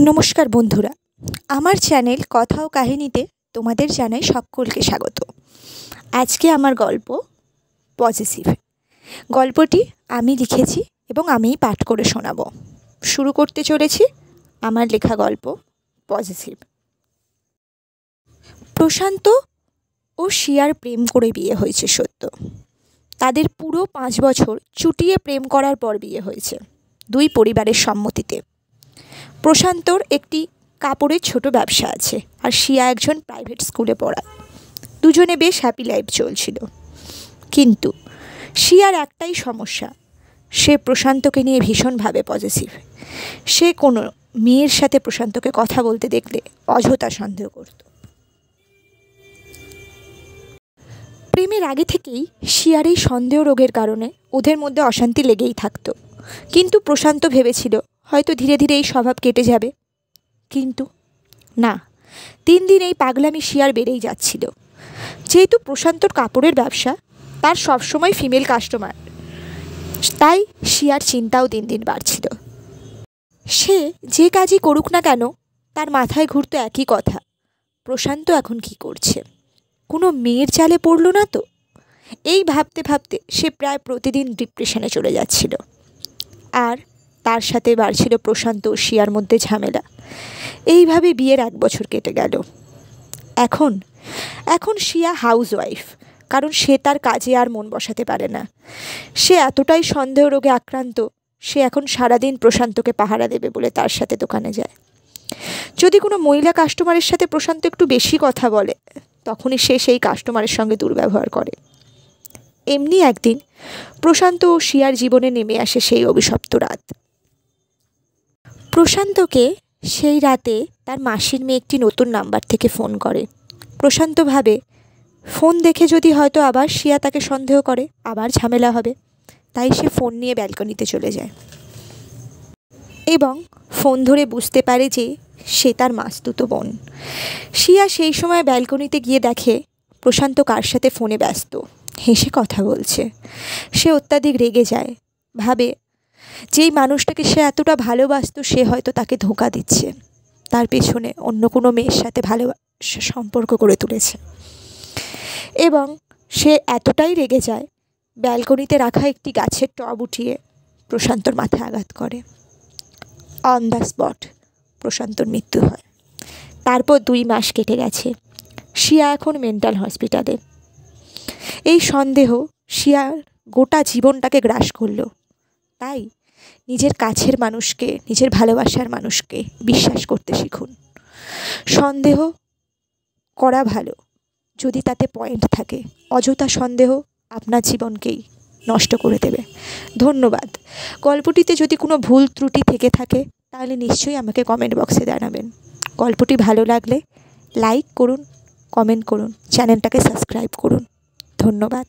নমস্কার বন্ধুরা, আমার চ্যানেল কথা ও কাহিনীতে তোমাদের জানাই সকলকে স্বাগত। আজকে আমার গল্প পজিটিভ। গল্পটি আমি লিখেছি এবং আমিই পাঠ করে শোনাবো। শুরু করতে চলেছি আমার লেখা গল্প পজিটিভ। প্রশান্ত ও শিয়ার প্রেম করে বিয়ে হয়েছে সত্য। তাদের পুরো 5 বছর চুটিয়ে প্রেম করার পর বিয়ে হয়েছে, দুই পরিবারের সম্মতিতে। প্রশান্তর একটি কাপড়ের ছোট ব্যবসা আছে আর শিয়া একজন প্রাইভেট স্কুলে পড়ায়। দুজনে বেশ হ্যাপি লাইফ চলছিল। কিন্তু শিয়ার একটাই সমস্যা, সে প্রশান্তকে নিয়ে ভীষণভাবে পজিটিভ। সে কোনো মেয়ের সাথে প্রশান্তকে কথা বলতে দেখলে অযথা সন্দেহ করত। প্রেমের আগে থেকেই শিয়ার এই সন্দেহ রোগের কারণে ওদের মধ্যে অশান্তি লেগেই থাকতো। কিন্তু প্রশান্ত ভেবেছিল হয়তো ধীরে ধীরে এই স্বভাব কেটে যাবে, কিন্তু না, দিন দিন এই পাগলামি শিয়ার বেড়েই যাচ্ছিল। যেহেতু প্রশান্তর কাপড়ের ব্যবসা, তার সবসময় ফিমেল কাস্টমার, তাই শিয়ার চিন্তাও দিন দিন বাড়ছিল। সে যে কাজই করুক না কেন তার মাথায় ঘুরতো একই কথা, প্রশান্ত এখন কি করছে, কোনো মেয়ের জালে পড়লো না তো। এই ভাবতে ভাবতে সে প্রায় প্রতিদিন ডিপ্রেশনে চলে যাচ্ছিল। আর তার সাথে বাড়ছিল প্রশান্ত ও শিয়ার মধ্যে ঝামেলা। এইভাবে বিয়ের 1 বছর কেটে গেল। এখন শিয়া হাউস ওয়াইফ, কারণ সে তার কাজে আর মন বসাতে পারে না। সে এতটাই সন্দেহ রোগে আক্রান্ত, সে এখন সারাদিন প্রশান্তকে পাহারা দেবে বলে তার সাথে দোকানে যায়। যদি কোনো মহিলা কাস্টমারের সাথে প্রশান্ত একটু বেশি কথা বলে, তখনই সে সেই কাস্টমারের সঙ্গে দুর্ব্যবহার করে। এমনি একদিন প্রশান্ত ও শিয়ার জীবনে নেমে আসে সেই অভিশপ্ত রাত। প্রশান্তকে সেই রাতে তার মাসির মেয়ে একটি নতুন নাম্বার থেকে ফোন করে। প্রশান্ত ভাবে ফোন দেখে যদি হয়তো আবার শিয়া তাকে সন্দেহ করে, আবার ঝামেলা হবে, তাই সে ফোন নিয়ে ব্যালকনিতে চলে যায় এবং ফোন ধরে বুঝতে পারে যে সে তার মাসতুতো বোন। শিয়া সেই সময় ব্যালকনিতে গিয়ে দেখে প্রশান্ত কার সাথে ফোনে ব্যস্ত, হেসে কথা বলছে। সে অত্যাধিক রেগে যায়, ভাবে যেই মানুষটাকে সে এতটা ভালোবাসতো সে হয়তো তাকে ধোঁকা দিচ্ছে, তার পেছনে অন্য কোনো মেয়ের সাথে ভালোবাসা সম্পর্ক করে তুলেছে। এবং সে এতটাই রেগে যায়, ব্যালকনিতে রাখা একটি গাছের টব উঠিয়ে প্রশান্তর মাথায় আঘাত করে। অন দ্য স্পট প্রশান্তর মৃত্যু হয়। তারপর 2 মাস কেটে গেছে। শিয়া এখন মেন্টাল হসপিটালে। এই সন্দেহ শিয়ার গোটা জীবনটাকে গ্রাস করলো। তাই নিজের কাছের মানুষকে, নিজের ভালোবাসার মানুষকে বিশ্বাস করতে শিখুন। সন্দেহ করা ভালো যদি তাতে পয়েন্ট থাকে, অযথা সন্দেহ আপনার জীবনকেই নষ্ট করে দেবে। ধন্যবাদ। গল্পটিতে যদি কোনো ভুল ত্রুটি থেকে থাকে তাহলে নিশ্চয়ই আমাকে কমেন্ট বক্সে জানাবেন। গল্পটি ভালো লাগলে লাইক করুন, কমেন্ট করুন, চ্যানেলটাকে সাবস্ক্রাইব করুন। ধন্যবাদ।